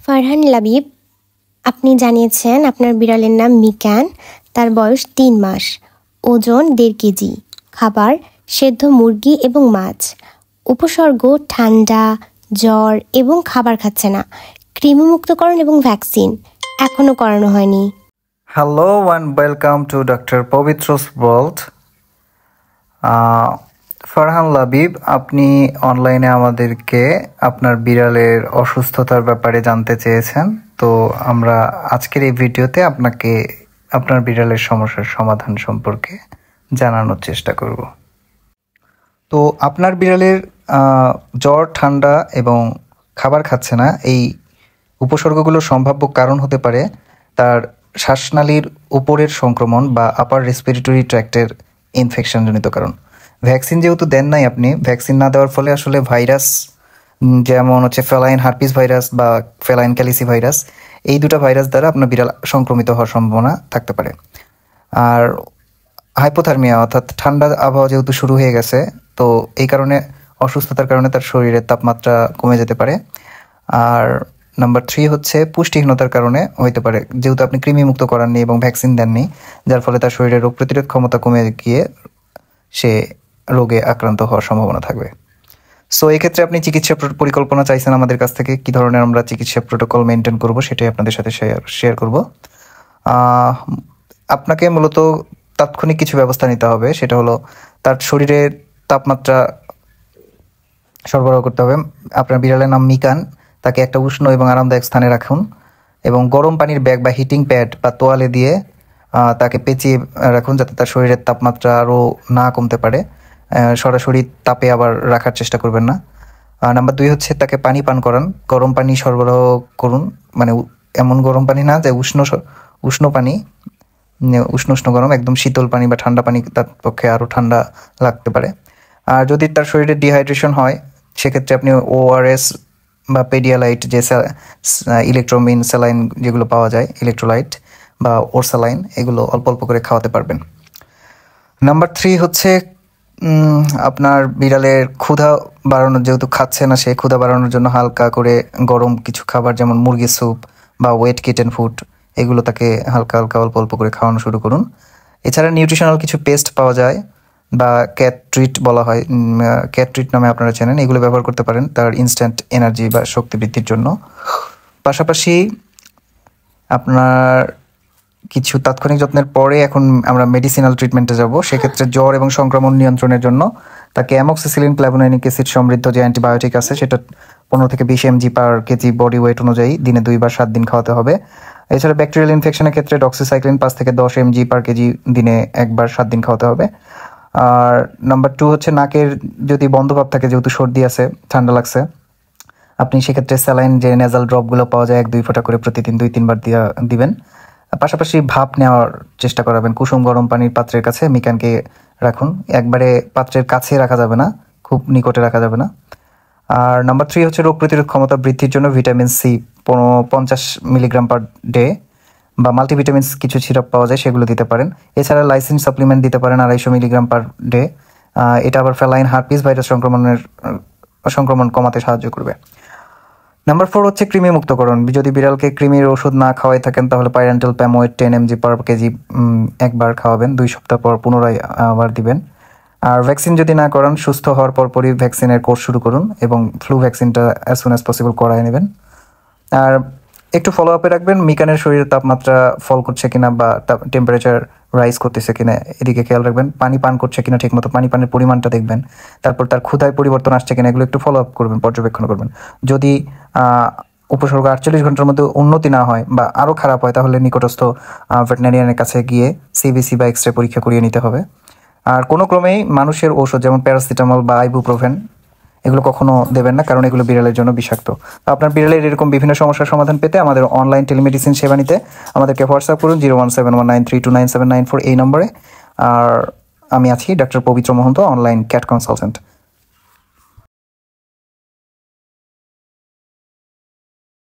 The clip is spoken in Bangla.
ফারহান লাবিব, আপনি জানিয়েছেন আপনার বিড়ালের নাম মিকান, তার বয়স ৩ মাস, ওজন ১.৫ কেজি, খাবার সেদ্ধ মুরগি এবং মাছ, উপসর্গ ঠান্ডা, জ্বর এবং খাবার খাচ্ছে না, কৃমিমুক্তকরণ এবং ভ্যাকসিন এখনও করানো হয়নি। Hello and welcome to Dr. Povitro's World. Farhan Labib, আপনি অনলাইনে আমাদেরকে আপনার বিড়ালের অসুস্থতার ব্যাপারে জানতে চেয়েছেন। তো আমরা আজকের এই ভিডিওতে আপনাকে আপনার বিড়ালের সমস্যার সমাধান সম্পর্কে জানানোর চেষ্টা করব। তো আপনার বিড়ালের জ্বর, ঠান্ডা এবং খাবার খাচ্ছে না, এই উপসর্গগুলোর সম্ভাব্য কারণ হতে পারে তার শ্বাসনালীর উপরের সংক্রমণ বা আপার রেসপিরেটরি ট্র্যাক্টের ইনফেকশনজনিত কারণ। ভ্যাকসিন যেহেতু দেন নাই আপনি, ভ্যাকসিন না দেওয়ার ফলে আসলে ভাইরাস, যেমন হচ্ছে ফেলাইন হার্পিস ভাইরাস বা ফেলাইন ক্যালিসি ভাইরাস, এই দুটো ভাইরাস দ্বারা আপনার বিড়াল সংক্রমিত হওয়ার সম্ভাবনা থাকতে পারে। আর হাইপোথার্মিয়া অর্থাৎ ঠান্ডা আবহাওয়া যেহেতু শুরু হয়ে গেছে, তো এই কারণে অসুস্থতার কারণে তার শরীরের তাপমাত্রা কমে যেতে পারে। আর নাম্বার 3 হচ্ছে পুষ্টিহীনতার কারণে হইতে পারে, যেহেতু আপনি কৃমিমুক্ত করাননি এবং ভ্যাকসিন দেননি, যার ফলে তার শরীরের রোগ প্রতিরোধ ক্ষমতা কমে গিয়ে সে রোগে আক্রান্ত হওয়ার সম্ভাবনা থাকবে। সো এক্ষেত্রে আপনি চিকিৎসা পরিকল্পনা চাইছেন আমাদের কাছ থেকে, কী ধরনের আমরা চিকিৎসা প্রোটোকল মেনটেন করব সেটাই আপনাদের সাথে শেয়ার করব। আপনাকে মূলত তাৎক্ষণিক কিছু ব্যবস্থা নিতে হবে, সেটা হলো তার শরীরের তাপমাত্রা সরবরাহ করতে হবে। আপনার বিড়ালের নাম মিকান, তাকে একটা উষ্ণ এবং আরামদায়ক স্থানে রাখুন এবং গরম পানির ব্যাগ বা হিটিং প্যাড বা তোয়ালে দিয়ে তাকে পেঁচিয়ে রাখুন, যাতে তার শরীরের তাপমাত্রা আরও না কমতে পারে। সরাসরি তাপে আবার রাখার চেষ্টা করবেন না। নাম্বার 2 হচ্ছে তাকে পানি পান করান, গরম পানি সরবরাহ করুন, মানে এমন গরম পানি না যে উষ্ণ পানি, উষ্ণ গরম, একদম শীতল পানি বা ঠান্ডা পানি তার পক্ষে আরও ঠান্ডা লাগতে পারে। আর যদি তার শরীরে ডিহাইড্রেশন হয়, সেক্ষেত্রে আপনি ORS বা পেডিয়ালাইট, যে ইলেকট্রোমিন স্যালাইন যেগুলো পাওয়া যায়, ইলেকট্রোলাইট বা ওরসালাইন, এগুলো অল্প অল্প করে খাওয়াতে পারবেন। নাম্বার 3 হচ্ছে আপনার বিড়ালের ক্ষুধা বাড়ানোর, যেহেতু খাচ্ছে না সে, ক্ষুধা বাড়ানোর জন্য হালকা করে গরম কিছু খাবার, যেমন মুরগির স্যুপ বা ওয়েট কিটেন ফুড, এগুলো তাকে হালকা হালকা অল্প অল্প করে খাওয়ানো শুরু করুন। এছাড়া নিউট্রিশনাল কিছু পেস্ট পাওয়া যায় বা ক্যাট ট্রিট বলা হয়, ক্যাট ট্রিট নামে আপনারা চেনেন, এগুলো ব্যবহার করতে পারেন তার ইনস্ট্যান্ট এনার্জি বা শক্তি বৃদ্ধির জন্য। পাশাপাশি আপনার কিছু তাৎক্ষণিক যত্নের পরে এখন আমরা মেডিসিনাল ট্রিটমেন্টে যাব। সেক্ষেত্রে জ্বর এবং সংক্রমণ নিয়ন্ত্রণের জন্য তাকে অ্যামক্সিসিলিন ক্ল্যাভোনাইনিক অ্যাসিড সমৃদ্ধ যে অ্যান্টিবায়োটিক আছে, সেটা 15 থেকে 20 mg পার কেজি বডি ওয়েট অনুযায়ী দিনে 2 বার 7 দিন খাওয়াতে হবে। এছাড়া ব্যাকটেরিয়াল ইনফেকশনের ক্ষেত্রে ডক্সিসাইক্লিন 5 থেকে 10 mg পার কেজি দিনে 1 বার 7 দিন খাওয়াতে হবে। আর নাম্বার 2 হচ্ছে নাকের যদি বন্ধভাব থাকে, যেহেতু সর্দি আছে, ঠান্ডা লাগছে, আপনি সেক্ষেত্রে স্যালাইন যে নেজাল ড্রপগুলো পাওয়া যায় 1-2 ফোঁটা করে প্রতিদিন 2-3 বার দিবেন। পাশাপাশি ভাপ নেওয়ার চেষ্টা করাবেন, কুসুম গরম পানির পাত্রের কাছে মিকানকে রাখুন, একবারে পাত্রের কাছে রাখা যাবে না, খুব নিকটে রাখা যাবে না। আর নাম্বার 3 হচ্ছে রোগ প্রতিরোধ ক্ষমতা বৃদ্ধির জন্য vitamin C 50 milligram per day বা মাল্টিভিটামিনস কিছু সিরাপ পাওয়া যায়, সেগুলো দিতে পারেন। এছাড়া লাইসিন সাপ্লিমেন্ট দিতে পারেন 250 মিলিগ্রাম পার ডে। এটা আবার ফেলাইন হার্পিস ভাইরাস সংক্রমণ কমাতে সাহায্য করবে। নাম্বার 4 হচ্ছে কৃমিমুক্তকরণ। যদি বিড়ালকে কৃমির ওষুধ না খাওয়াই থাকেন, তাহলে পাইরেন্টাল প্যামোয়েট 10 mg পার কেজি একবার খাওয়াবেন, 2 সপ্তাহ পর পুনরায় আবার দিবেন। আর ভ্যাকসিন যদি না করান, সুস্থ হওয়ার পরপরই ভ্যাকসিনের কোর্স শুরু করুন এবং ফ্লু ভ্যাকসিনটা অ্যাজ সুন অ্যাজ পসিবল করায় নেবেন। আর একটু ফলো আপে রাখবেন মিকানের শরীরের তাপমাত্রা ফল করছে কিনা বা টেম্পারেচার রাইজ করতেছে কিনা, এদিকে খেয়াল রাখবেন। পানি পান করছে কিনা ঠিকমতো, পানি পানের পরিমাণটা দেখবেন। তারপর তার ক্ষুধায় পরিবর্তন আসছে কিনা, এগুলো একটু ফলো আপ করবেন, পর্যবেক্ষণ করবেন। যদি উপসর্গ 48 ঘন্টার মধ্যে উন্নতি না হয় বা আরও খারাপ হয়, তাহলে নিকটস্থ ভেটেরিনারিয়ানের কাছে গিয়ে সিবিসি বা এক্সরে পরীক্ষা করিয়ে নিতে হবে। আর কোনো ক্রমেই মানুষের ঔষধ যেমন প্যারাসিটামল বা আইবুপ্রোফেন এগুলো কখনো দেবেন না, কারণ এগুলো বিড়ালের জন্য বিষাক্ত। আপনার বিড়ালের এরকম বিভিন্ন সমস্যার সমাধান পেতে আমাদের অনলাইন টেলিমেডিসিন সেবা নিতে আমাদেরকে হোয়াটসঅ্যাপ করুন 01719329794 এই নম্বরে। আর আমি আছি ডক্টর পবিত্র মহন্ত, অনলাইন ক্যাট কনসালটেন্ট।